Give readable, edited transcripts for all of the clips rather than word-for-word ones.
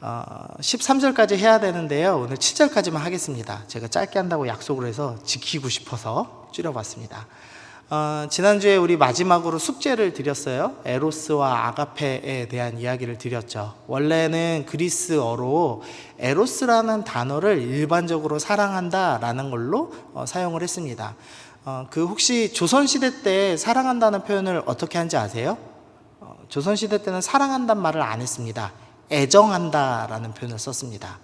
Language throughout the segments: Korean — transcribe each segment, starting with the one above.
13절까지 해야 되는데요. 오늘 7절까지만 하겠습니다. 제가 짧게 한다고 약속을 해서 지키고 싶어서 줄여봤습니다. 지난주에 우리 마지막으로 숙제를 드렸어요. 에로스와 아가페에 대한 이야기를 드렸죠. 원래는 그리스어로 에로스라는 단어를 일반적으로 사랑한다라는 걸로 사용을 했습니다. 혹시 조선시대 때 사랑한다는 표현을 어떻게 하는지 아세요? 조선시대 때는 사랑한다는 말을 안 했습니다. 애정한다라는 표현을 썼습니다.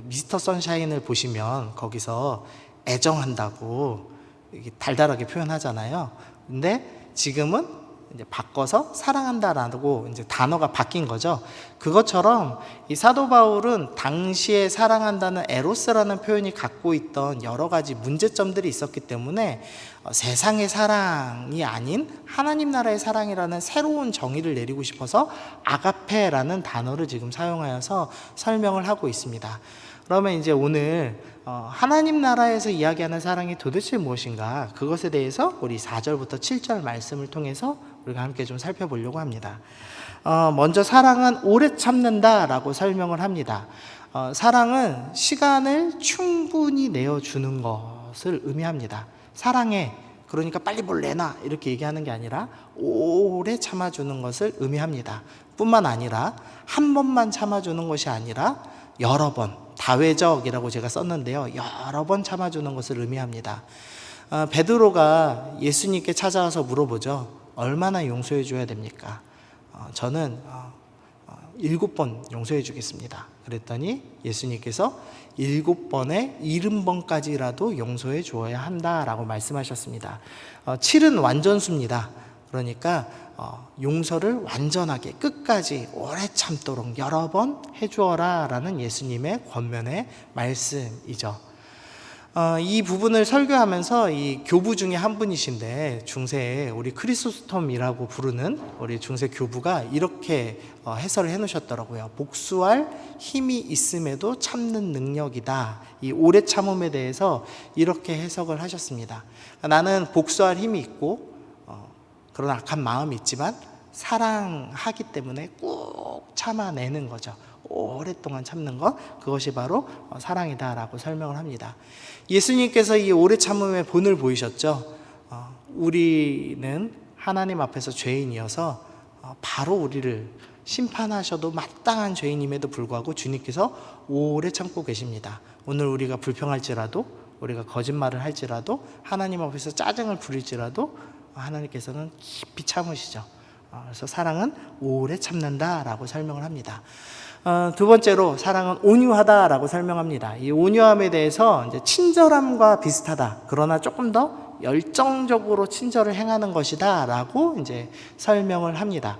미스터 선샤인을 보시면 거기서 애정한다고 이게 달달하게 표현하잖아요. 근데 지금은 이제 바꿔서 사랑한다라고 이제 단어가 바뀐 거죠. 그것처럼 이 사도 바울은 당시에 사랑한다는 에로스라는 표현이 갖고 있던 여러 가지 문제점들이 있었기 때문에 세상의 사랑이 아닌 하나님 나라의 사랑이라는 새로운 정의를 내리고 싶어서 아가페라는 단어를 지금 사용하여서 설명을 하고 있습니다. 그러면 이제 오늘 하나님 나라에서 이야기하는 사랑이 도대체 무엇인가, 그것에 대해서 우리 4절부터 7절 말씀을 통해서 우리가 함께 좀 살펴보려고 합니다. 먼저 사랑은 오래 참는다라고 설명을 합니다. 사랑은 시간을 충분히 내어주는 것을 의미합니다. 사랑해, 그러니까 빨리 뭘 내놔 이렇게 얘기하는 게 아니라 오래 참아주는 것을 의미합니다. 뿐만 아니라 한 번만 참아주는 것이 아니라 여러 번, 다회적이라고 제가 썼는데요, 여러 번 참아주는 것을 의미합니다. 베드로가 예수님께 찾아와서 물어보죠. 얼마나 용서해 줘야 됩니까? 저는 7번 용서해 주겠습니다. 그랬더니 예수님께서 7번에 70번까지라도 용서해 주어야 한다라고 말씀하셨습니다. 7은 완전수입니다. 그러니까 용서를 완전하게 끝까지 오래 참도록 여러 번 해주어라 라는 예수님의 권면의 말씀이죠. 이 부분을 설교하면서 이 교부 중에 한 분이신데, 중세에 우리 크리소스톰이라고 부르는 우리 중세 교부가 이렇게 해설을 해놓으셨더라고요. 복수할 힘이 있음에도 참는 능력이다. 이 오래 참음에 대해서 이렇게 해석을 하셨습니다. 나는 복수할 힘이 있고 그런 악한 마음이 있지만 사랑하기 때문에 꾹 참아내는 거죠. 오랫동안 참는 것, 그것이 바로 사랑이다라고 설명을 합니다. 예수님께서 이 오래 참음의 본을 보이셨죠. 우리는 하나님 앞에서 죄인이어서 바로 우리를 심판하셔도 마땅한 죄인임에도 불구하고 주님께서 오래 참고 계십니다. 오늘 우리가 불평할지라도, 우리가 거짓말을 할지라도, 하나님 앞에서 짜증을 부릴지라도 하나님께서는 깊이 참으시죠. 그래서 사랑은 오래 참는다라고 설명을 합니다. 두 번째로 사랑은 온유하다라고 설명합니다. 이 온유함에 대해서 이제 친절함과 비슷하다, 그러나 조금 더 열정적으로 친절을 행하는 것이다라고 이제 설명을 합니다.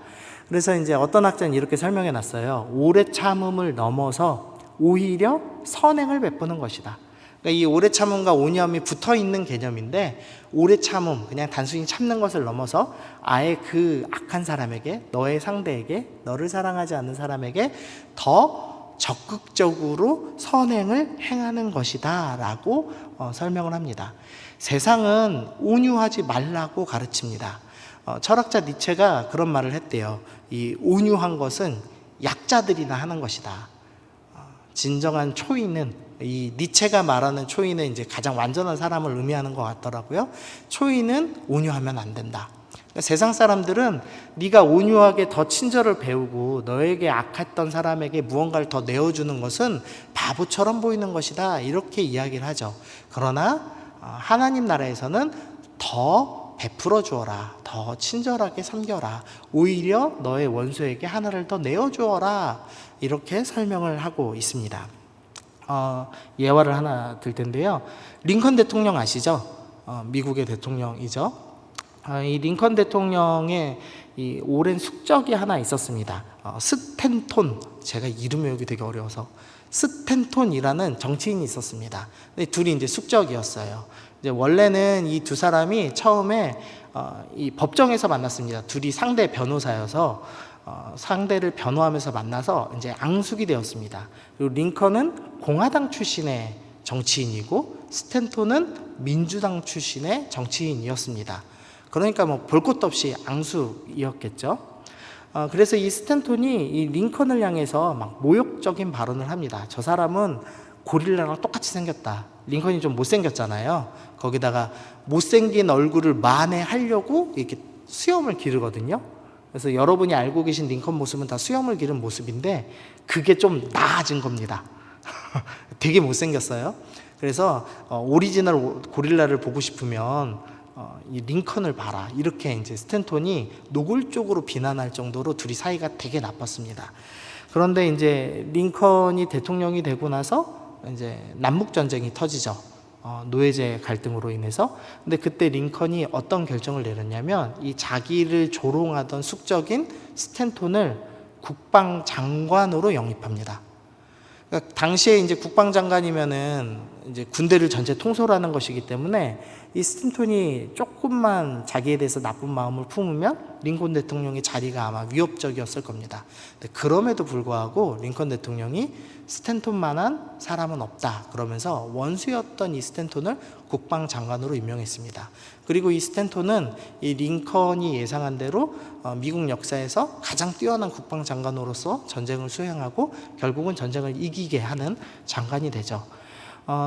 그래서 이제 어떤 학자는 이렇게 설명해 놨어요. 오래 참음을 넘어서 오히려 선행을 베푸는 것이다. 그러니까 이 오래 참음과 온유함이 붙어 있는 개념인데, 오래 참음, 그냥 단순히 참는 것을 넘어서 아예 그 악한 사람에게, 너의 상대에게, 너를 사랑하지 않는 사람에게 더 적극적으로 선행을 행하는 것이다 라고 설명을 합니다. 세상은 온유하지 말라고 가르칩니다. 철학자 니체가 그런 말을 했대요. 이 온유한 것은 약자들이나 하는 것이다. 진정한 초인은, 이 니체가 말하는 초인은 이제 가장 완전한 사람을 의미하는 것 같더라고요. 초인은 온유하면 안 된다. 그러니까 세상 사람들은 네가 온유하게 더 친절을 배우고 너에게 악했던 사람에게 무언가를 더 내어주는 것은 바보처럼 보이는 것이다, 이렇게 이야기를 하죠. 그러나 하나님 나라에서는 더 베풀어 주어라, 더 친절하게 섬겨라, 오히려 너의 원수에게 하나를 더 내어주어라, 이렇게 설명을 하고 있습니다. 예화를 하나 들 텐데요. 링컨 대통령 아시죠? 미국의 대통령이죠. 이 링컨 대통령의 이 오랜 숙적이 하나 있었습니다. 스탠톤, 제가 이름 외우기 되게 어려워서 스탠톤이라는 정치인이 있었습니다. 둘이 이제 숙적이었어요. 이제 원래는 이 두 사람이 처음에 이 법정에서 만났습니다. 둘이 상대 변호사여서 상대를 변호하면서 만나서 이제 앙숙이 되었습니다. 그리고 링컨은 공화당 출신의 정치인이고 스탠톤은 민주당 출신의 정치인이었습니다. 그러니까 뭐 볼 것도 없이 앙숙이었겠죠. 그래서 이 스탠톤이 이 링컨을 향해서 막 모욕적인 발언을 합니다. 저 사람은 고릴라랑 똑같이 생겼다. 링컨이 좀 못생겼잖아요. 거기다가 못생긴 얼굴을 만회하려고 이렇게 수염을 기르거든요. 그래서 여러분이 알고 계신 링컨 모습은 다 수염을 기른 모습인데 그게 좀 나아진 겁니다. 되게 못생겼어요. 그래서 오리지널 고릴라를 보고 싶으면 이 링컨을 봐라. 이렇게 이제 스탠톤이 노골적으로 비난할 정도로 둘이 사이가 되게 나빴습니다. 그런데 이제 링컨이 대통령이 되고 나서 이제 남북 전쟁이 터지죠. 노예제 갈등으로 인해서. 근데 그때 링컨이 어떤 결정을 내렸냐면 이 자기를 조롱하던 숙적인 스탠톤을 국방장관으로 영입합니다. 그러니까 당시에 이제 국방장관이면은 이제 군대를 전체 통솔하는 것이기 때문에 이 스탠톤이 조금만 자기에 대해서 나쁜 마음을 품으면 링컨 대통령의 자리가 아마 위협적이었을 겁니다. 그럼에도 불구하고 링컨 대통령이 스탠톤만한 사람은 없다 그러면서 원수였던 이 스탠톤을 국방장관으로 임명했습니다. 그리고 이 스탠톤은 이 링컨이 예상한 대로 미국 역사에서 가장 뛰어난 국방장관으로서 전쟁을 수행하고 결국은 전쟁을 이기게 하는 장관이 되죠.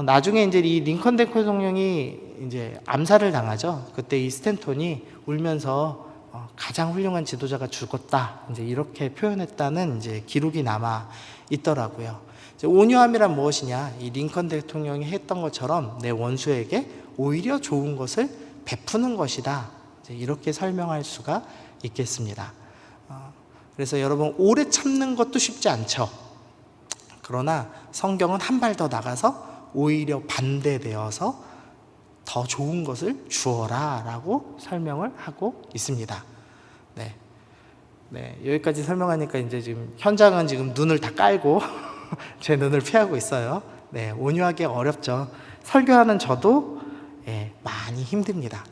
나중에 이제 이 링컨 대통령이 이제 암살을 당하죠. 그때 이 스탠톤이 울면서 가장 훌륭한 지도자가 죽었다. 이제 이렇게 표현했다는 이제 기록이 남아 있더라고요. 이제 온유함이란 무엇이냐? 이 링컨 대통령이 했던 것처럼 내 원수에게 오히려 좋은 것을 베푸는 것이다. 이제 이렇게 설명할 수가 있겠습니다. 그래서 여러분 오래 참는 것도 쉽지 않죠. 그러나 성경은 한 발 더 나가서 오히려 반대되어서 더 좋은 것을 주어라 라고 설명을 하고 있습니다. 네, 여기까지 설명하니까 이제 지금 현장은 지금 눈을 다 깔고 제 눈을 피하고 있어요. 네, 온유하기 어렵죠. 설교하는 저도 많이 힘듭니다.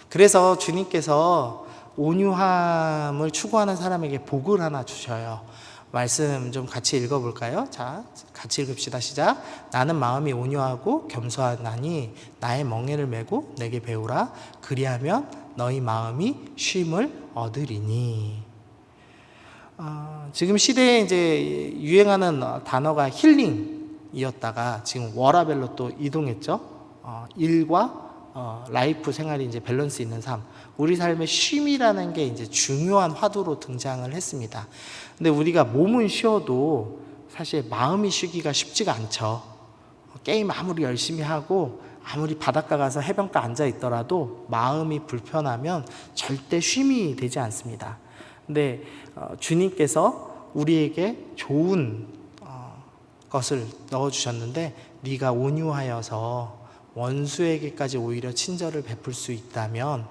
그래서 주님께서 온유함을 추구하는 사람에게 복을 하나 주셔요. 말씀 좀 같이 읽어볼까요? 자, 같이 읽읍시다. 시작. 나는 마음이 온유하고 겸손하니 나의 멍에를 메고 내게 배우라. 그리하면 너희 마음이 쉼을 얻으리니. 지금 시대에 이제 유행하는 단어가 힐링이었다가 지금 워라벨로 또 이동했죠. 일과 라이프 생활이 이제 밸런스 있는 삶. 우리 삶의 쉼이라는 게 이제 중요한 화두로 등장을 했습니다. 근데 우리가 몸은 쉬어도 사실 마음이 쉬기가 쉽지가 않죠. 게임 아무리 열심히 하고 아무리 바닷가 가서 해변가 앉아 있더라도 마음이 불편하면 절대 쉼이 되지 않습니다. 근데 주님께서 우리에게 좋은 것을 넣어주셨는데 네가 온유하여서 원수에게까지 오히려 친절을 베풀 수 있다면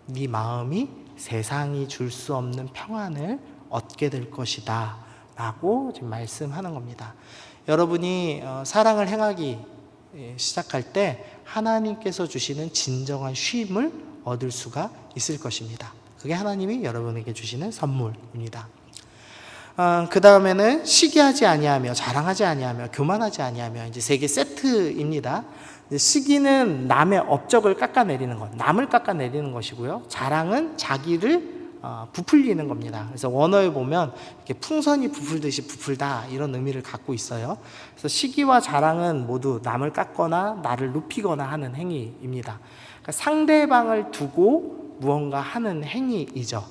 네 마음이 세상이 줄 수 없는 평안을 얻게 될 것이다 라고 지금 말씀하는 겁니다. 여러분이 사랑을 행하기 시작할 때 하나님께서 주시는 진정한 쉼을 얻을 수가 있을 것입니다. 그게 하나님이 여러분에게 주시는 선물입니다. 그 다음에는 시기하지 아니하며 자랑하지 아니하며 교만하지 아니하며 이제 세 개 세트입니다. 시기는 남의 업적을 깎아내리는 것, 남을 깎아내리는 것이고요. 자랑은 자기를 부풀리는 겁니다. 그래서 원어에 보면 이렇게 풍선이 부풀듯이 부풀다 이런 의미를 갖고 있어요. 그래서 시기와 자랑은 모두 남을 깎거나 나를 높이거나 하는 행위입니다. 그러니까 상대방을 두고 무언가 하는 행위이죠.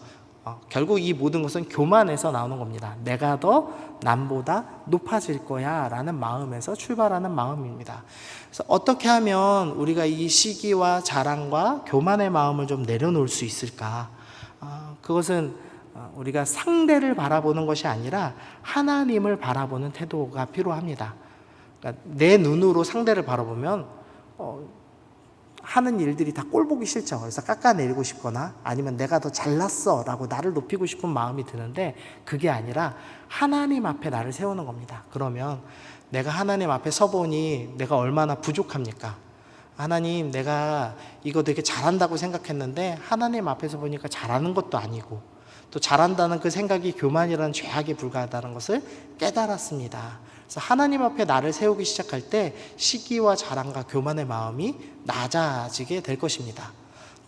결국 이 모든 것은 교만에서 나오는 겁니다. 내가 더 남보다 높아질 거야 라는 마음에서 출발하는 마음입니다. 그래서 어떻게 하면 우리가 이 시기와 자랑과 교만의 마음을 좀 내려놓을 수 있을까? 그것은 우리가 상대를 바라보는 것이 아니라 하나님을 바라보는 태도가 필요합니다. 그러니까 내 눈으로 상대를 바라보면 하는 일들이 다 꼴보기 싫죠. 그래서 깎아내리고 싶거나 아니면 내가 더 잘났어 라고 나를 높이고 싶은 마음이 드는데 그게 아니라 하나님 앞에 나를 세우는 겁니다. 그러면 내가 하나님 앞에 서보니 내가 얼마나 부족합니까? 하나님, 내가 이거 되게 잘한다고 생각했는데 하나님 앞에서 보니까 잘하는 것도 아니고 또 잘한다는 그 생각이 교만이라는 죄악에 불과하다는 것을 깨달았습니다. 그래서 하나님 앞에 나를 세우기 시작할 때 시기와 자랑과 교만의 마음이 낮아지게 될 것입니다.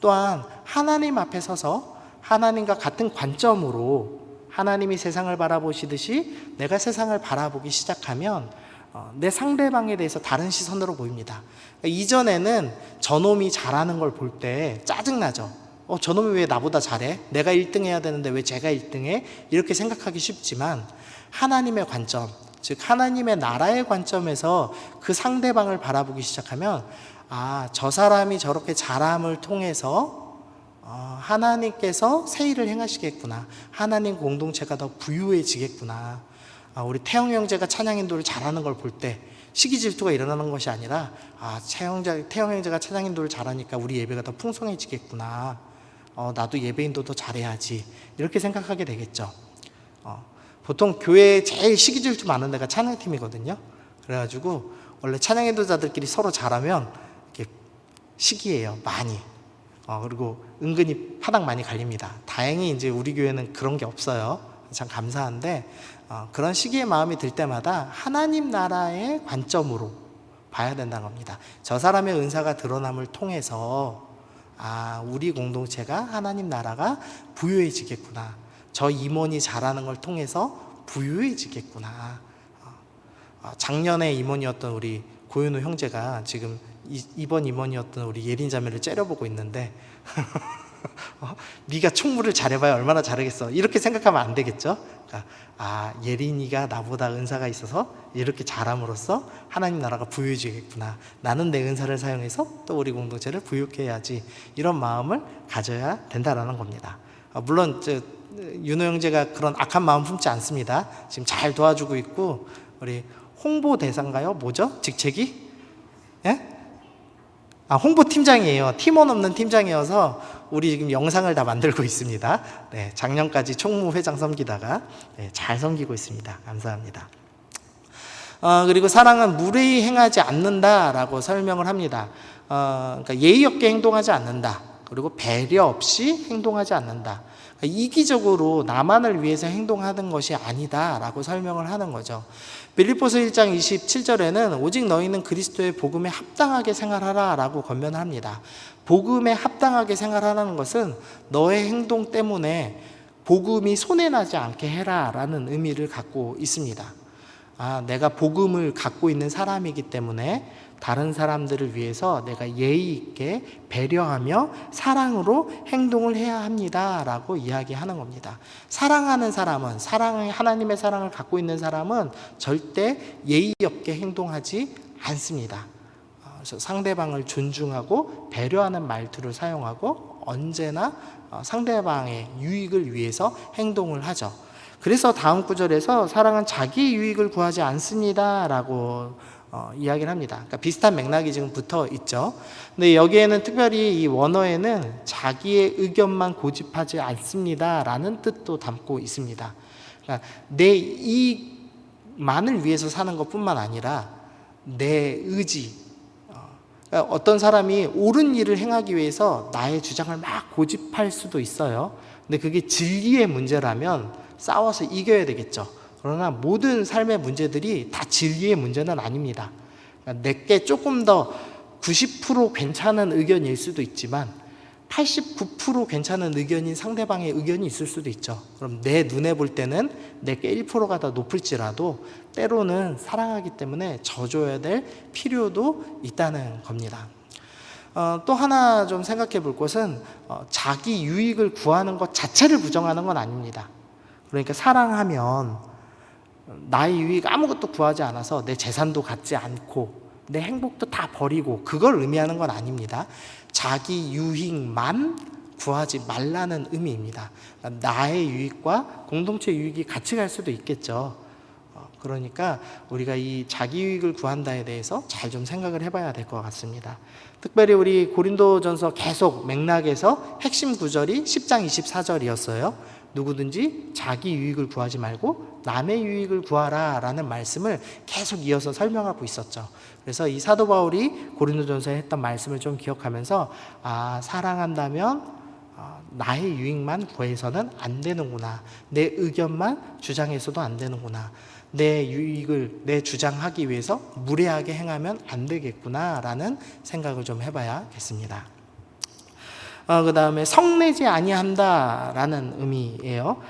또한 하나님 앞에 서서 하나님과 같은 관점으로 하나님이 세상을 바라보시듯이 내가 세상을 바라보기 시작하면 내 상대방에 대해서 다른 시선으로 보입니다. 이전에는 저놈이 잘하는 걸 볼 때 짜증나죠. 저놈이 왜 나보다 잘해? 내가 1등 해야 되는데 왜 제가 1등해? 이렇게 생각하기 쉽지만 하나님의 관점, 즉 하나님의 나라의 관점에서 그 상대방을 바라보기 시작하면 저 사람이 저렇게 잘함을 통해서 하나님께서 새 일을 행하시겠구나. 하나님 공동체가 더 부유해지겠구나. 우리 태영 형제가 찬양 인도를 잘하는 걸 볼 때 시기 질투가 일어나는 것이 아니라 태영 형제가 찬양 인도를 잘하니까 우리 예배가 더 풍성해지겠구나. 나도 예배 인도 더 잘해야지. 이렇게 생각하게 되겠죠. 보통 교회에 제일 시기 질투 많은 데가 찬양팀이거든요. 그래가지고 원래 찬양 인도자들끼리 서로 잘하면 이렇게 시기예요, 많이. 그리고 은근히 파닥 많이 갈립니다. 다행히 이제 우리 교회는 그런 게 없어요. 참 감사한데 그런 시기의 마음이 들 때마다 하나님 나라의 관점으로 봐야 된다는 겁니다. 저 사람의 은사가 드러남을 통해서 우리 공동체가 하나님 나라가 부유해지겠구나. 저 임원이 잘하는 걸 통해서 부유해지겠구나. 작년에 임원이었던 우리 고윤우 형제가 지금 이번 임원이었던 우리 예린 자매를 째려보고 있는데 네가 총무를 잘해봐야 얼마나 잘하겠어, 이렇게 생각하면 안 되겠죠. 그러니까 예린이가 나보다 은사가 있어서 이렇게 잘함으로써 하나님 나라가 부유해지겠구나. 나는 내 은사를 사용해서 또 우리 공동체를 부유케 해야지. 이런 마음을 가져야 된다라는 겁니다. 물론 윤호 형제가 그런 악한 마음 품지 않습니다. 지금 잘 도와주고 있고, 우리 홍보 대사인가요? 뭐죠? 직책이? 예? 홍보팀장이에요. 팀원 없는 팀장이어서 우리 지금 영상을 다 만들고 있습니다. 네, 작년까지 총무회장 섬기다가 잘 섬기고 있습니다. 감사합니다. 그리고 사랑은 무례히 행하지 않는다라고 설명을 합니다. 그러니까 예의 없게 행동하지 않는다. 그리고 배려 없이 행동하지 않는다. 그러니까 이기적으로 나만을 위해서 행동하는 것이 아니다라고 설명을 하는 거죠. 빌립보서 1장 27절에는 오직 너희는 그리스도의 복음에 합당하게 생활하라 라고 권면합니다. 복음에 합당하게 생활하라는 것은 너의 행동 때문에 복음이 손해나지 않게 해라 라는 의미를 갖고 있습니다. 내가 복음을 갖고 있는 사람이기 때문에 다른 사람들을 위해서 내가 예의 있게 배려하며 사랑으로 행동을 해야 합니다 라고 이야기하는 겁니다. 사랑하는 사람은, 하나님의 사랑을 갖고 있는 사람은 절대 예의 없게 행동하지 않습니다. 상대방을 존중하고 배려하는 말투를 사용하고 언제나 상대방의 유익을 위해서 행동을 하죠. 그래서 다음 구절에서 사랑은 자기 유익을 구하지 않습니다 라고 이야기를 합니다. 그러니까 비슷한 맥락이 지금 붙어 있죠. 근데 여기에는 특별히 이 원어에는 자기의 의견만 고집하지 않습니다 라는 뜻도 담고 있습니다. 그러니까 내 이익만을 위해서 사는 것뿐만 아니라 내 의지, 그러니까 어떤 사람이 옳은 일을 행하기 위해서 나의 주장을 막 고집할 수도 있어요. 근데 그게 진리의 문제라면 싸워서 이겨야 되겠죠. 그러나 모든 삶의 문제들이 다 진리의 문제는 아닙니다. 그러니까 내게 조금 더 90% 괜찮은 의견일 수도 있지만 89% 괜찮은 의견인 상대방의 의견이 있을 수도 있죠. 그럼 내 눈에 볼 때는 내게 1%가 더 높을지라도 때로는 사랑하기 때문에 져줘야 될 필요도 있다는 겁니다. 또 하나 좀 생각해 볼 것은 자기 유익을 구하는 것 자체를 부정하는 건 아닙니다. 그러니까 사랑하면 나의 유익 아무것도 구하지 않아서 내 재산도 갖지 않고 내 행복도 다 버리고 그걸 의미하는 건 아닙니다. 자기 유익만 구하지 말라는 의미입니다. 나의 유익과 공동체 유익이 같이 갈 수도 있겠죠. 그러니까 우리가 이 자기 유익을 구한다에 대해서 잘 좀 생각을 해봐야 될 것 같습니다. 특별히 우리 고린도전서 계속 맥락에서 핵심 구절이 10장 24절이었어요. 누구든지 자기 유익을 구하지 말고 남의 유익을 구하라 라는 말씀을 계속 이어서 설명하고 있었죠. 그래서 이 사도 바울이 고린도전서에 했던 말씀을 좀 기억하면서 사랑한다면 나의 유익만 구해서는 안 되는구나. 내 의견만 주장해서도 안 되는구나. 내 유익을 내 주장하기 위해서 무례하게 행하면 안 되겠구나 라는 생각을 좀 해봐야겠습니다. 그 다음에 성내지 아니한다 라는 의미예요.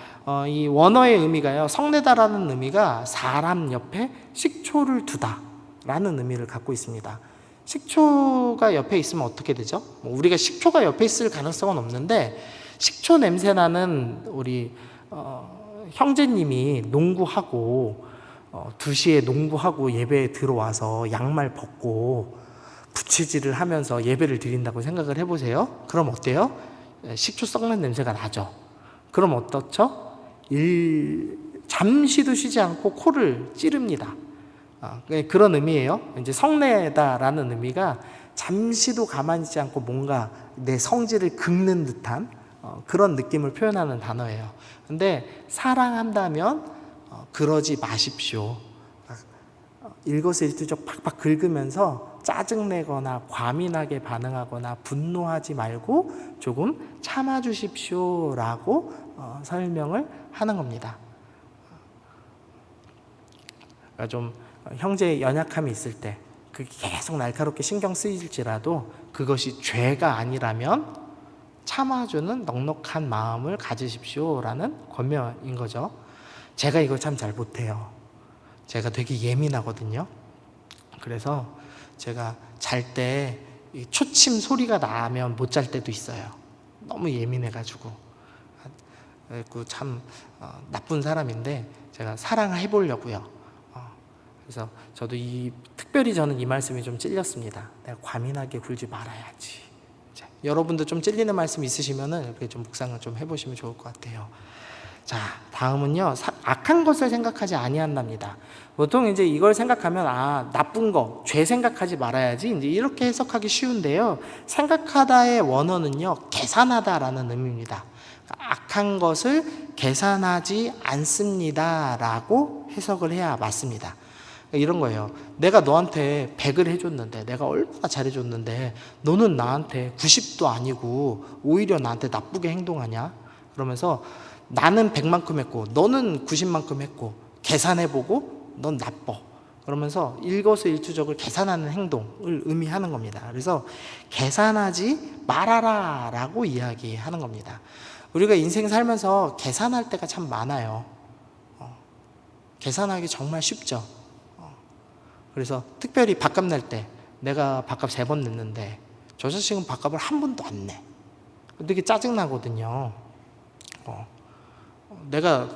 이 원어의 의미가요, 성내다라는 의미가 사람 옆에 식초를 두다라는 의미를 갖고 있습니다. 식초가 옆에 있으면 어떻게 되죠? 우리가 식초가 옆에 있을 가능성은 없는데, 식초 냄새 나는 우리 형제님이 농구하고 2시에 농구하고 예배에 들어와서 양말 벗고 부채질을 하면서 예배를 드린다고 생각을 해보세요. 그럼 어때요? 식초 썩는 냄새가 나죠. 그럼 어떻죠? 잠시도 쉬지 않고 코를 찌릅니다. 그런 의미예요. 이제 성내다라는 의미가 잠시도 가만히 있지 않고 뭔가 내 성질을 긁는 듯한 그런 느낌을 표현하는 단어예요. 근데 사랑한다면 그러지 마십시오. 일거수일투족 팍팍 긁으면서 짜증내거나 과민하게 반응하거나 분노하지 말고 조금 참아주십시오라고 설명을 하는 겁니다. 그러니까 좀 형제의 연약함이 있을 때 그게 계속 날카롭게 신경 쓰일지라도 그것이 죄가 아니라면 참아주는 넉넉한 마음을 가지십시오라는 권면인 거죠. 제가 이걸 참 잘 못해요. 제가 되게 예민하거든요. 그래서 제가 잘 때 초침 소리가 나면 못 잘 때도 있어요. 너무 예민해가지고. 참 나쁜 사람인데 제가 사랑을 해보려고요. 그래서 저도 특별히 저는 이 말씀이 좀 찔렸습니다. 내가 과민하게 굴지 말아야지. 여러분도 좀 찔리는 말씀 있으시면은 이렇게 좀 묵상을 좀 해보시면 좋을 것 같아요. 자, 다음은요, 악한 것을 생각하지 아니한답니다. 보통 이제 이걸 생각하면 나쁜 거, 죄 생각하지 말아야지, 이제 이렇게 해석하기 쉬운데요. 생각하다의 원어는요, 계산하다라는 의미입니다. 악한 것을 계산하지 않습니다라고 해석을 해야 맞습니다. 이런 거예요. 내가 너한테 100을 해줬는데, 내가 얼마나 잘해줬는데 너는 나한테 90도 아니고 오히려 나한테 나쁘게 행동하냐? 그러면서 나는 100만큼 했고 너는 90만큼 했고 계산해보고 넌 나빠. 그러면서 일거수일투족을 계산하는 행동을 의미하는 겁니다. 그래서 계산하지 말아라 라고 이야기하는 겁니다. 우리가 인생 살면서 계산할 때가 참 많아요. 계산하기 정말 쉽죠. 그래서 특별히 밥값 낼 때 내가 밥값 3번 냈는데 저 자식은 밥값을 한 번도 안 내. 되게 짜증나거든요. 내가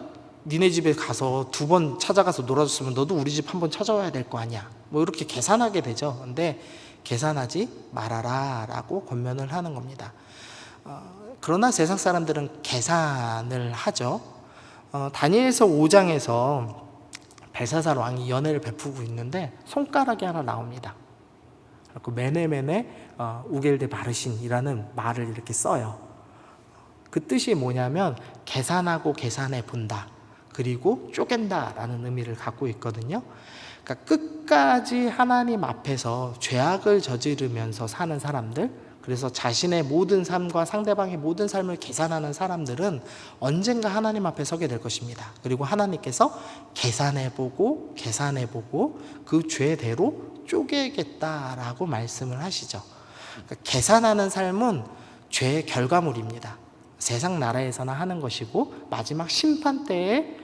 니네 집에 가서 2번 찾아가서 놀아줬으면 너도 우리 집 한 번 찾아와야 될 거 아니야. 뭐 이렇게 계산하게 되죠. 근데 계산하지 말아라 라고 권면을 하는 겁니다. 그러나 세상 사람들은 계산을 하죠. 다니엘서 5장에서 벨사살 왕이 연회를 베푸고 있는데 손가락이 하나 나옵니다. 그리고 메네메네 우겔데 바르신이라는 말을 이렇게 써요. 그 뜻이 뭐냐면 계산하고 계산해 본다, 그리고 쪼갠다 라는 의미를 갖고 있거든요. 그러니까 끝까지 하나님 앞에서 죄악을 저지르면서 사는 사람들, 그래서 자신의 모든 삶과 상대방의 모든 삶을 계산하는 사람들은 언젠가 하나님 앞에 서게 될 것입니다. 그리고 하나님께서 계산해보고 그 죄대로 쪼개겠다라고 말씀을 하시죠. 그러니까 계산하는 삶은 죄의 결과물입니다. 세상 나라에서나 하는 것이고 마지막 심판 때에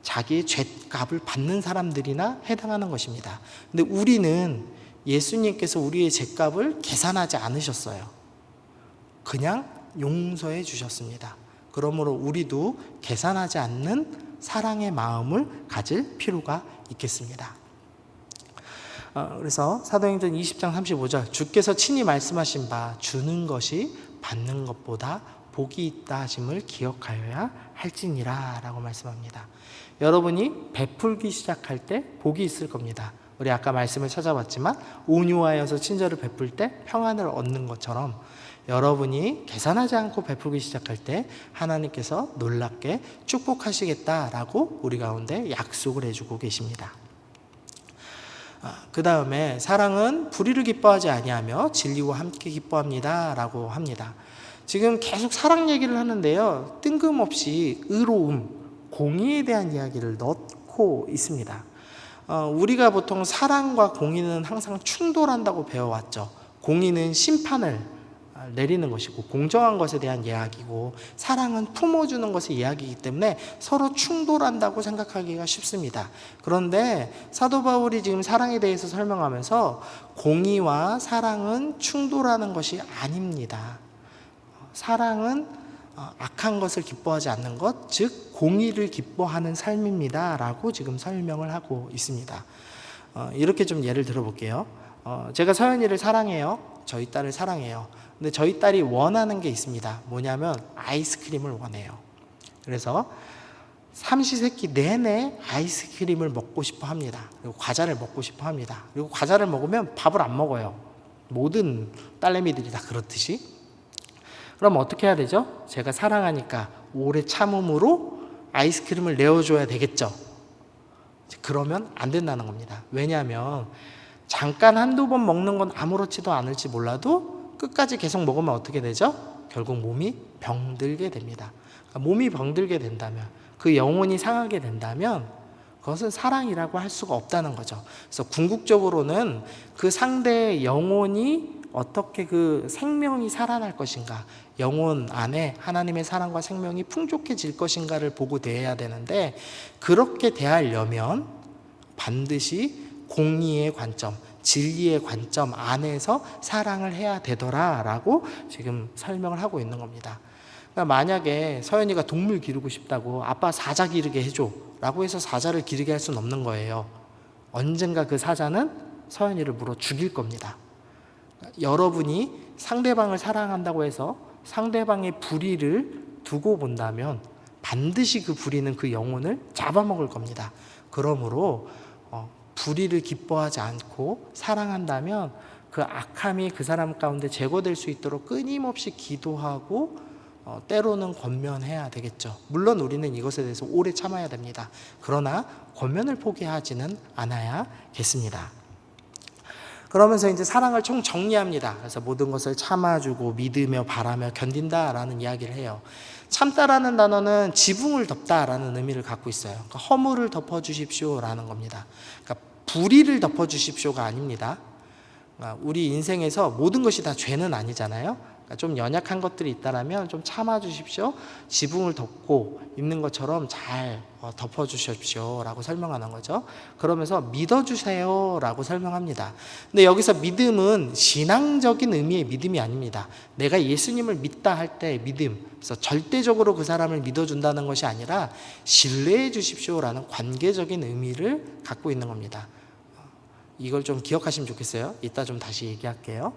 자기의 죄값을 받는 사람들이나 해당하는 것입니다. 근데 우리는 예수님께서 우리의 죄값을 계산하지 않으셨어요. 그냥 용서해 주셨습니다. 그러므로 우리도 계산하지 않는 사랑의 마음을 가질 필요가 있겠습니다. 그래서 사도행전 20장 35절, 주께서 친히 말씀하신 바 주는 것이 받는 것보다 복이 있다 하심을 기억하여야 할지니라 라고 말씀합니다. 여러분이 베풀기 시작할 때 복이 있을 겁니다. 우리 아까 말씀을 찾아봤지만 온유하여서 친절을 베풀 때 평안을 얻는 것처럼 여러분이 계산하지 않고 베풀기 시작할 때 하나님께서 놀랍게 축복하시겠다라고 우리 가운데 약속을 해주고 계십니다. 그 다음에 사랑은 불의를 기뻐하지 아니하며 진리와 함께 기뻐합니다 라고 합니다. 지금 계속 사랑 얘기를 하는데요, 뜬금없이 의로움, 공의에 대한 이야기를 넣고 있습니다. 우리가 보통 사랑과 공의는 항상 충돌한다고 배워왔죠. 공의는 심판을 내리는 것이고 공정한 것에 대한 이야기고 사랑은 품어주는 것의 이야기이기 때문에 서로 충돌한다고 생각하기가 쉽습니다. 그런데 사도 바울이 지금 사랑에 대해서 설명하면서 공의와 사랑은 충돌하는 것이 아닙니다. 사랑은 악한 것을 기뻐하지 않는 것, 즉 공의를 기뻐하는 삶입니다 라고 지금 설명을 하고 있습니다. 이렇게 좀 예를 들어볼게요. 제가 서연이를 사랑해요. 저희 딸을 사랑해요. 근데 저희 딸이 원하는 게 있습니다. 뭐냐면 아이스크림을 원해요. 그래서 삼시세끼 내내 아이스크림을 먹고 싶어 합니다. 그리고 과자를 먹고 싶어 합니다. 그리고 과자를 먹으면 밥을 안 먹어요. 모든 딸내미들이 다 그렇듯이. 그럼 어떻게 해야 되죠? 제가 사랑하니까 오래 참음으로 아이스크림을 내어줘야 되겠죠. 그러면 안 된다는 겁니다. 왜냐하면 잠깐 한두 번 먹는 건 아무렇지도 않을지 몰라도 끝까지 계속 먹으면 어떻게 되죠? 결국 몸이 병들게 됩니다. 그러니까 몸이 병들게 된다면, 그 영혼이 상하게 된다면 그것은 사랑이라고 할 수가 없다는 거죠. 그래서 궁극적으로는 그 상대의 영혼이 어떻게 그 생명이 살아날 것인가, 영혼 안에 하나님의 사랑과 생명이 풍족해질 것인가를 보고 대해야 되는데, 그렇게 대하려면 반드시 공의의 관점, 진리의 관점 안에서 사랑을 해야 되더라라고 지금 설명을 하고 있는 겁니다. 그러니까 만약에 서연이가 동물 기르고 싶다고 아빠 사자 기르게 해줘 라고 해서 사자를 기르게 할 수는 없는 거예요. 언젠가 그 사자는 서연이를 물어 죽일 겁니다. 여러분이 상대방을 사랑한다고 해서 상대방의 불의를 두고 본다면 반드시 그 불의는 그 영혼을 잡아먹을 겁니다. 그러므로 불의를 기뻐하지 않고 사랑한다면 그 악함이 그 사람 가운데 제거될 수 있도록 끊임없이 기도하고 때로는 권면해야 되겠죠. 물론 우리는 이것에 대해서 오래 참아야 됩니다. 그러나 권면을 포기하지는 않아야겠습니다. 그러면서 이제 사랑을 총 정리합니다. 그래서 모든 것을 참아주고 믿으며 바라며 견딘다라는 이야기를 해요. 참다라는 단어는 지붕을 덮다라는 의미를 갖고 있어요. 그러니까 허물을 덮어주십시오라는 겁니다. 그러니까 불의를 덮어주십시오가 아닙니다. 그러니까 우리 인생에서 모든 것이 다 죄는 아니잖아요. 그러니까 좀 연약한 것들이 있다라면 좀 참아주십시오. 지붕을 덮고 있는 것처럼 잘 덮어주십시오라고 설명하는 거죠. 그러면서 믿어주세요라고 설명합니다. 근데 여기서 믿음은 신앙적인 의미의 믿음이 아닙니다. 내가 예수님을 믿다 할 때 믿음, 그래서 절대적으로 그 사람을 믿어준다는 것이 아니라 신뢰해 주십시오라는 관계적인 의미를 갖고 있는 겁니다. 이걸 좀 기억하시면 좋겠어요. 이따 좀 다시 얘기할게요.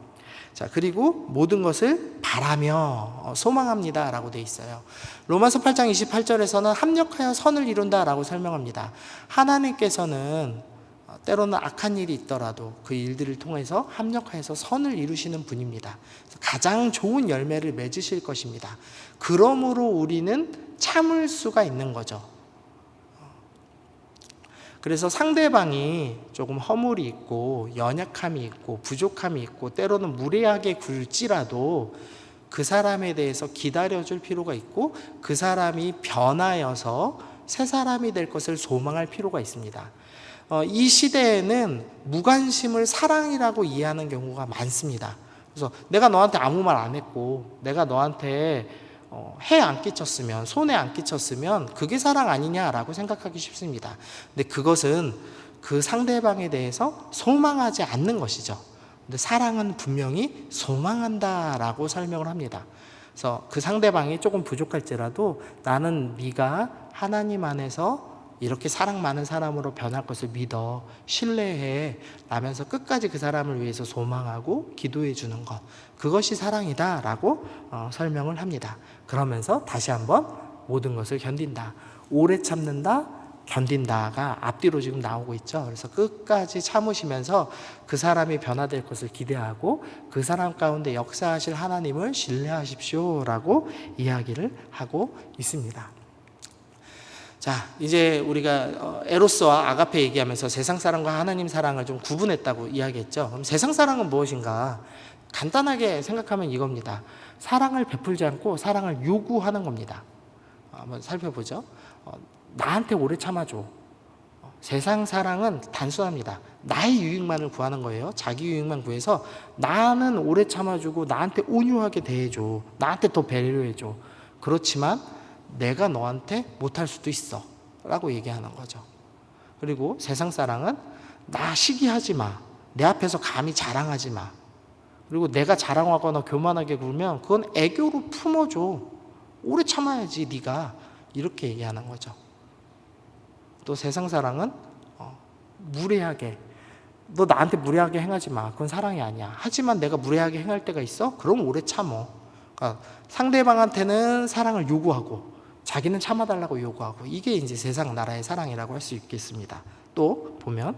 자, 그리고 모든 것을 바라며 소망합니다 라고 되어 있어요. 로마서 8장 28절에서는 합력하여 선을 이룬다 라고 설명합니다. 하나님께서는 때로는 악한 일이 있더라도 그 일들을 통해서 합력하여서 선을 이루시는 분입니다. 가장 좋은 열매를 맺으실 것입니다. 그러므로 우리는 참을 수가 있는 거죠. 그래서 상대방이 조금 허물이 있고 연약함이 있고 부족함이 있고 때로는 무례하게 굴지라도 그 사람에 대해서 기다려줄 필요가 있고 그 사람이 변하여서 새 사람이 될 것을 소망할 필요가 있습니다. 이 시대에는 무관심을 사랑이라고 이해하는 경우가 많습니다. 그래서 내가 너한테 아무 말 안 했고 내가 너한테 해 안 끼쳤으면, 손해 안 끼쳤으면 그게 사랑 아니냐라고 생각하기 쉽습니다. 근데 그것은 그 상대방에 대해서 소망하지 않는 것이죠. 근데 사랑은 분명히 소망한다라고 설명을 합니다. 그래서 그 상대방이 조금 부족할지라도 나는 네가 하나님 안에서 이렇게 사랑 많은 사람으로 변할 것을 믿어, 신뢰해 라면서 끝까지 그 사람을 위해서 소망하고 기도해 주는 것, 그것이 사랑이다 라고 설명을 합니다. 그러면서 다시 한번 모든 것을 견딘다, 오래 참는다, 견딘다가 앞뒤로 지금 나오고 있죠. 그래서 끝까지 참으시면서 그 사람이 변화될 것을 기대하고 그 사람 가운데 역사하실 하나님을 신뢰하십시오 라고 이야기를 하고 있습니다. 자, 이제 우리가 에로스와 아가페 얘기하면서 세상 사랑과 하나님 사랑을 좀 구분했다고 이야기했죠. 그럼 세상 사랑은 무엇인가? 간단하게 생각하면 이겁니다. 사랑을 베풀지 않고 사랑을 요구하는 겁니다. 한번 살펴보죠. 나한테 오래 참아줘. 세상 사랑은 단순합니다. 나의 유익만을 구하는 거예요. 자기 유익만 구해서 나는 오래 참아주고 나한테 온유하게 대해줘. 나한테 더 배려해줘. 그렇지만 내가 너한테 못할 수도 있어 라고 얘기하는 거죠. 그리고 세상 사랑은 나 시기하지 마. 내 앞에서 감히 자랑하지 마. 그리고 내가 자랑하거나 교만하게 굴면 그건 애교로 품어줘. 오래 참아야지 네가. 이렇게 얘기하는 거죠. 또 세상 사랑은 무례하게, 너 나한테 무례하게 행하지 마. 그건 사랑이 아니야. 하지만 내가 무례하게 행할 때가 있어? 그럼 오래 참어. 그러니까 상대방한테는 사랑을 요구하고 자기는 참아달라고 요구하고, 이게 이제 세상 나라의 사랑이라고 할 수 있겠습니다. 또 보면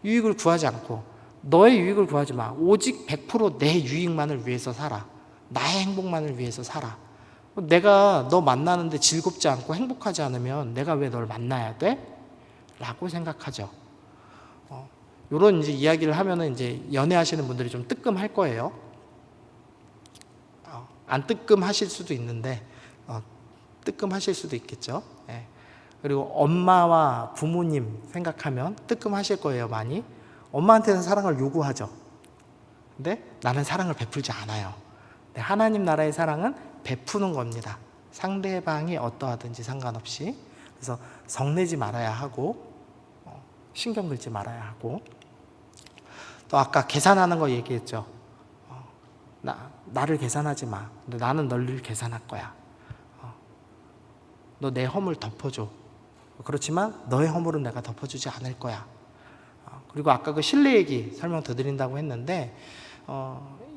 유익을 구하지 않고, 너의 유익을 구하지 마. 오직 100%내 유익만을 위해서 살아. 나의 행복만을 위해서 살아. 내가 너 만나는데 즐겁지 않고 행복하지 않으면 내가 왜 널 만나야 돼? 라고 생각하죠. 요런 이제 이야기를 하면은 이제 연애하시는 분들이 좀 뜨끔할 거예요. 안 뜨끔하실 수도 있는데 뜨끔하실 수도 있겠죠. 예. 그리고 엄마와 부모님 생각하면 뜨끔하실 거예요, 많이. 엄마한테는 사랑을 요구하죠. 근데 나는 사랑을 베풀지 않아요. 근데 하나님 나라의 사랑은 베푸는 겁니다. 상대방이 어떠하든지 상관없이. 그래서 성내지 말아야 하고, 신경 들지 말아야 하고. 또 아까 계산하는 거 얘기했죠. 나를 계산하지 마. 근데 나는 너를 계산할 거야. 너 내 허물 덮어줘. 그렇지만 너의 허물은 내가 덮어주지 않을 거야. 그리고 아까 그 신뢰 얘기 설명 더 드린다고 했는데,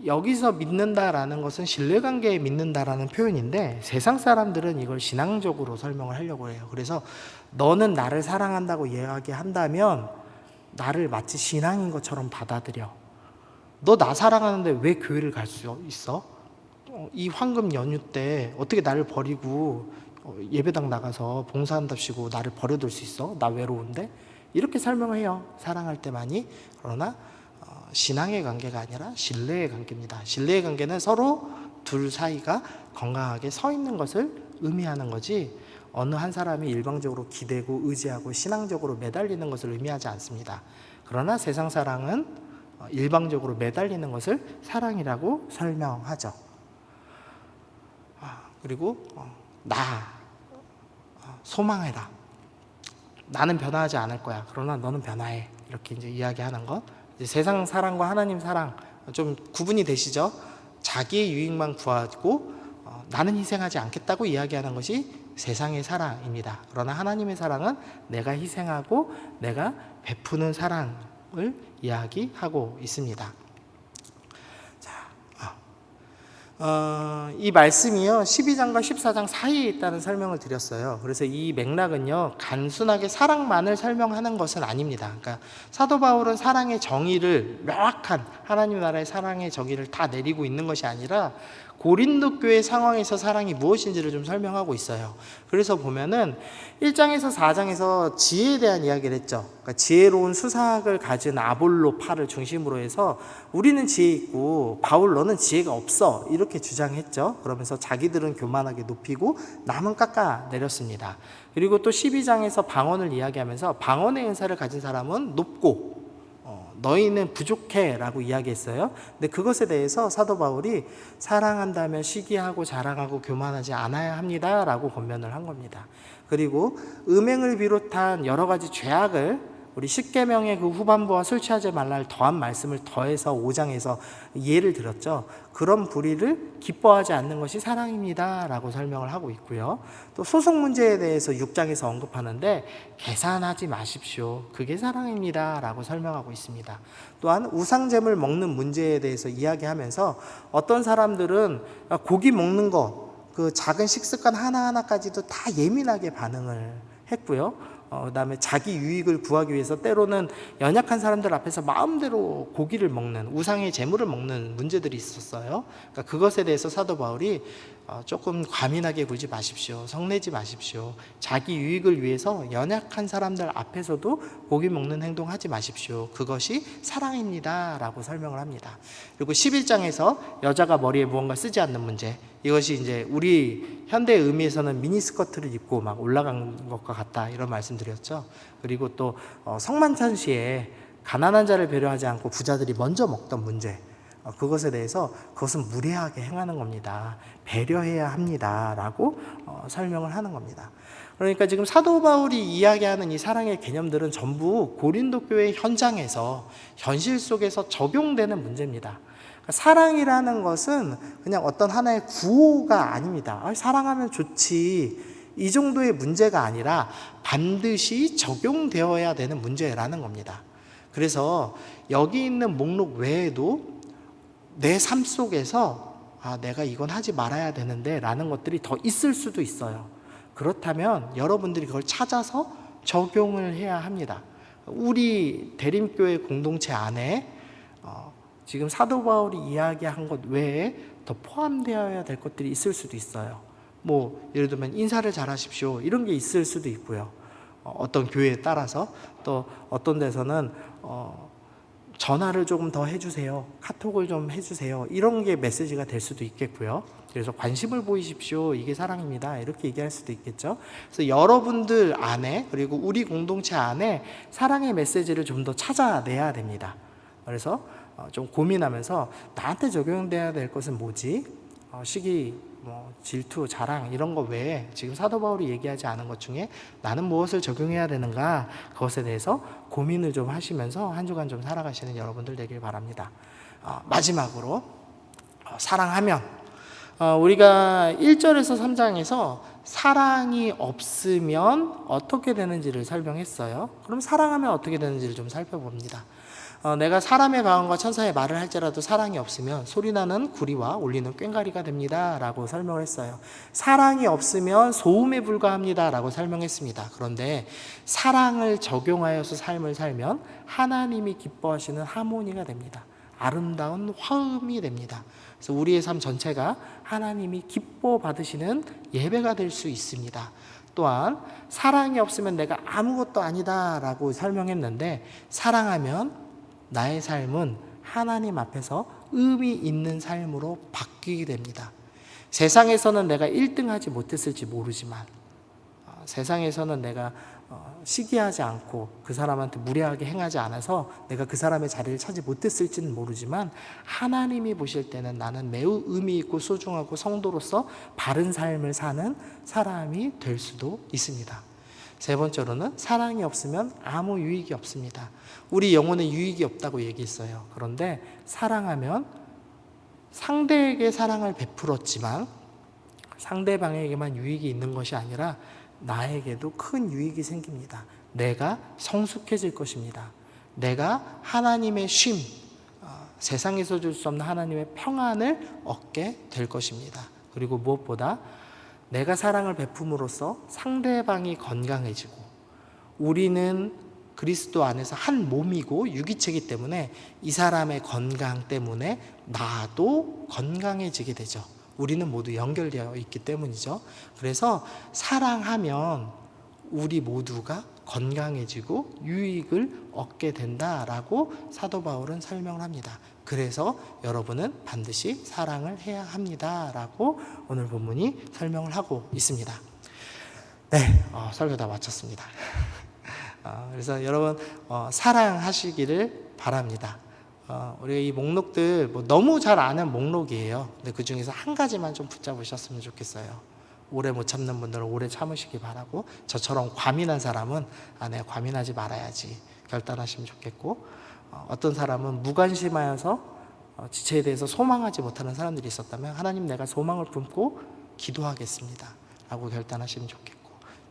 여기서 믿는다라는 것은 신뢰관계에 믿는다라는 표현인데, 세상 사람들은 이걸 신앙적으로 설명을 하려고 해요. 그래서 너는 나를 사랑한다고 이야기한다면 나를 마치 신앙인 것처럼 받아들여. 너 나 사랑하는데 왜 교회를 갈 수 있어? 이 황금 연휴 때 어떻게 나를 버리고 예배당 나가서 봉사한답시고 나를 버려둘 수 있어? 나 외로운데? 이렇게 설명을 해요, 사랑할 때 많이. 그러나 신앙의 관계가 아니라 신뢰의 관계입니다. 신뢰의 관계는 서로 둘 사이가 건강하게 서 있는 것을 의미하는 거지, 어느 한 사람이 일방적으로 기대고 의지하고 신앙적으로 매달리는 것을 의미하지 않습니다. 그러나 세상 사랑은 일방적으로 매달리는 것을 사랑이라고 설명하죠. 그리고 소망해라. 나는 변화하지 않을 거야. 그러나 너는 변화해. 이렇게 이제 이야기하는 것. 이제 세상 사랑과 하나님 사랑 좀 구분이 되시죠? 자기의 유익만 구하고 나는 희생하지 않겠다고 이야기하는 것이 세상의 사랑입니다. 그러나 하나님의 사랑은 내가 희생하고 내가 베푸는 사랑을 이야기하고 있습니다. 이 말씀이요 12장과 14장 사이에 있다는 설명을 드렸어요. 그래서 이 맥락은요 단순하게 사랑만을 설명하는 것은 아닙니다. 그러니까 사도 바울은 사랑의 정의를, 명확한 하나님 나라의 사랑의 정의를 다 내리고 있는 것이 아니라 고린도 교회 상황에서 사랑이 무엇인지를 좀 설명하고 있어요. 그래서 보면은 1장에서 4장에서 지혜에 대한 이야기를 했죠. 그러니까 지혜로운 수사학을 가진 아볼로 파를 중심으로 해서 우리는 지혜 있고 바울 너는 지혜가 없어, 이렇게 주장했죠. 그러면서 자기들은 교만하게 높이고 남은 깎아 내렸습니다. 그리고 또 12장에서 방언을 이야기하면서 방언의 은사를 가진 사람은 높고 너희는 부족해 라고 이야기했어요. 근데 그것에 대해서 사도 바울이 사랑한다면 시기하고 자랑하고 교만하지 않아야 합니다 라고 권면을 한 겁니다. 그리고 음행을 비롯한 여러 가지 죄악을, 우리 십계명의 그 후반부와 술 취하지 말라를 더한 말씀을 더해서 5장에서 예를 들었죠. 그런 불의를 기뻐하지 않는 것이 사랑입니다 라고 설명을 하고 있고요. 또 소속 문제에 대해서 6장에서 언급하는데 계산하지 마십시오, 그게 사랑입니다 라고 설명하고 있습니다. 또한 우상잼을 먹는 문제에 대해서 이야기하면서 어떤 사람들은 고기 먹는 것, 그 작은 식습관 하나하나까지도 다 예민하게 반응을 했고요. 그다음에 자기 유익을 구하기 위해서 때로는 연약한 사람들 앞에서 마음대로 고기를 먹는, 우상의 재물을 먹는 문제들이 있었어요. 그러니까 그것에 대해서 사도 바울이 조금 과민하게 굴지 마십시오. 성내지 마십시오. 자기 유익을 위해서 연약한 사람들 앞에서도 고기 먹는 행동하지 마십시오. 그것이 사랑입니다 라고 설명을 합니다. 그리고 11장에서 여자가 머리에 무언가 쓰지 않는 문제, 이것이 이제 우리 현대의 의미에서는 미니스커트를 입고 막 올라간 것과 같다, 이런 말씀드렸죠. 그리고 또 성만찬시에 가난한 자를 배려하지 않고 부자들이 먼저 먹던 문제, 그것에 대해서 그것은 무례하게 행하는 겁니다. 배려해야 합니다 라고 설명을 하는 겁니다. 그러니까 지금 사도 바울이 이야기하는 이 사랑의 개념들은 전부 고린도 교회 현장에서 현실 속에서 적용되는 문제입니다. 그러니까 사랑이라는 것은 그냥 어떤 하나의 구호가 아닙니다. 사랑하면 좋지, 이 정도의 문제가 아니라 반드시 적용되어야 되는 문제라는 겁니다. 그래서 여기 있는 목록 외에도 내 삶 속에서 내가 이건 하지 말아야 되는데 라는 것들이 더 있을 수도 있어요. 그렇다면 여러분들이 그걸 찾아서 적용을 해야 합니다. 우리 대림교회 공동체 안에 지금 사도 바울이 이야기한 것 외에 더 포함되어야 될 것들이 있을 수도 있어요. 뭐 예를 들면 인사를 잘 하십시오, 이런 게 있을 수도 있고요. 어떤 교회에 따라서, 또 어떤 데서는 전화를 조금 더 해주세요, 카톡을 좀 해주세요, 이런 게 메시지가 될 수도 있겠고요. 그래서 관심을 보이십시오, 이게 사랑입니다, 이렇게 얘기할 수도 있겠죠. 그래서 여러분들 안에, 그리고 우리 공동체 안에 사랑의 메시지를 좀 더 찾아내야 됩니다. 그래서 좀 고민하면서 나한테 적용돼야 될 것은 뭐지? 시기, 질투, 자랑 이런 거 외에 지금 사도 바울이 얘기하지 않은 것 중에 나는 무엇을 적용해야 되는가, 그것에 대해서 고민을 좀 하시면서 한 주간 좀 살아가시는 여러분들 되길 바랍니다. 마지막으로 사랑하면, 우리가 1절에서 3장에서 사랑이 없으면 어떻게 되는지를 설명했어요. 그럼 사랑하면 어떻게 되는지를 좀 살펴봅니다. 내가 사람의 방언과 천사의 말을 할지라도 사랑이 없으면 소리나는 구리와 울리는 꽹과리가 됩니다 라고 설명을 했어요. 사랑이 없으면 소음에 불과합니다 라고 설명했습니다. 그런데 사랑을 적용하여서 삶을 살면 하나님이 기뻐하시는 하모니가 됩니다. 아름다운 화음이 됩니다. 그래서 우리의 삶 전체가 하나님이 기뻐 받으시는 예배가 될 수 있습니다. 또한 사랑이 없으면 내가 아무것도 아니다 라고 설명했는데, 사랑하면 나의 삶은 하나님 앞에서 의미 있는 삶으로 바뀌게 됩니다. 세상에서는 내가 1등 하지 못했을지 모르지만, 세상에서는 내가 시기하지 않고 그 사람한테 무례하게 행하지 않아서 내가 그 사람의 자리를 차지 못했을지는 모르지만, 하나님이 보실 때는 나는 매우 의미 있고 소중하고 성도로서 바른 삶을 사는 사람이 될 수도 있습니다. 세 번째로는 사랑이 없으면 아무 유익이 없습니다. 우리 영혼에 유익이 없다고 얘기했어요. 그런데 사랑하면 상대에게 사랑을 베풀었지만 상대방에게만 유익이 있는 것이 아니라 나에게도 큰 유익이 생깁니다. 내가 성숙해질 것입니다. 내가 하나님의 쉼, 세상에서 줄 수 없는 하나님의 평안을 얻게 될 것입니다. 그리고 무엇보다 내가 사랑을 베품으로써 상대방이 건강해지고, 우리는 그리스도 안에서 한 몸이고 유기체이기 때문에 이 사람의 건강 때문에 나도 건강해지게 되죠. 우리는 모두 연결되어 있기 때문이죠. 그래서 사랑하면 우리 모두가 건강해지고 유익을 얻게 된다라고 사도 바울은 설명을 합니다. 그래서 여러분은 반드시 사랑을 해야 합니다라고 오늘 본문이 설명을 하고 있습니다. 네, 설교 다 마쳤습니다. 그래서 여러분 사랑하시기를 바랍니다. 우리가 이 목록들 너무 잘 아는 목록이에요. 근데 그 중에서 한 가지만 좀 붙잡으셨으면 좋겠어요. 오래 못 참는 분들은 오래 참으시기 바라고, 저처럼 과민한 사람은 내가 과민하지 말아야지 결단하시면 좋겠고, 어떤 사람은 무관심하여서 지체에 대해서 소망하지 못하는 사람들이 있었다면 하나님, 내가 소망을 품고 기도하겠습니다 라고 결단하시면 좋겠고,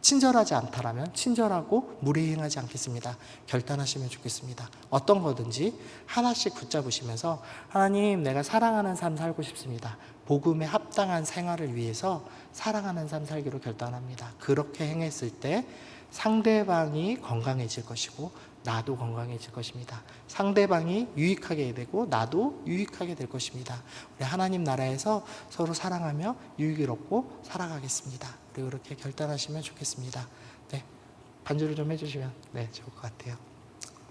친절하지 않다라면 친절하고 무례행하지 않겠습니다 결단하시면 좋겠습니다. 어떤 거든지 하나씩 붙잡으시면서 하나님, 내가 사랑하는 삶 살고 싶습니다. 복음에 합당한 생활을 위해서 사랑하는 삶 살기로 결단합니다. 그렇게 행했을 때 상대방이 건강해질 것이고 나도 건강해질 것입니다. 상대방이 유익하게 되고 나도 유익하게 될 것입니다. 우리 하나님 나라에서 서로 사랑하며 유익을 얻고 살아가겠습니다. 우리 그렇게 결단하시면 좋겠습니다. 네, 반주를 좀 해주시면 네, 좋을 것 같아요.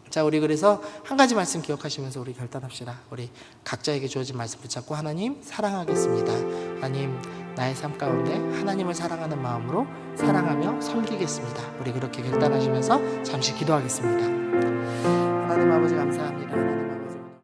자, 우리 그래서 한 가지 말씀 기억하시면서 우리 결단합시다. 우리 각자에게 주어진 말씀 붙잡고 하나님 사랑하겠습니다. 하나님 나의 삶 가운데 하나님을 사랑하는 마음으로 사랑하며 섬기겠습니다. 우리 그렇게 결단하시면서 잠시 기도하겠습니다. 하나님 아버지 감사합니다.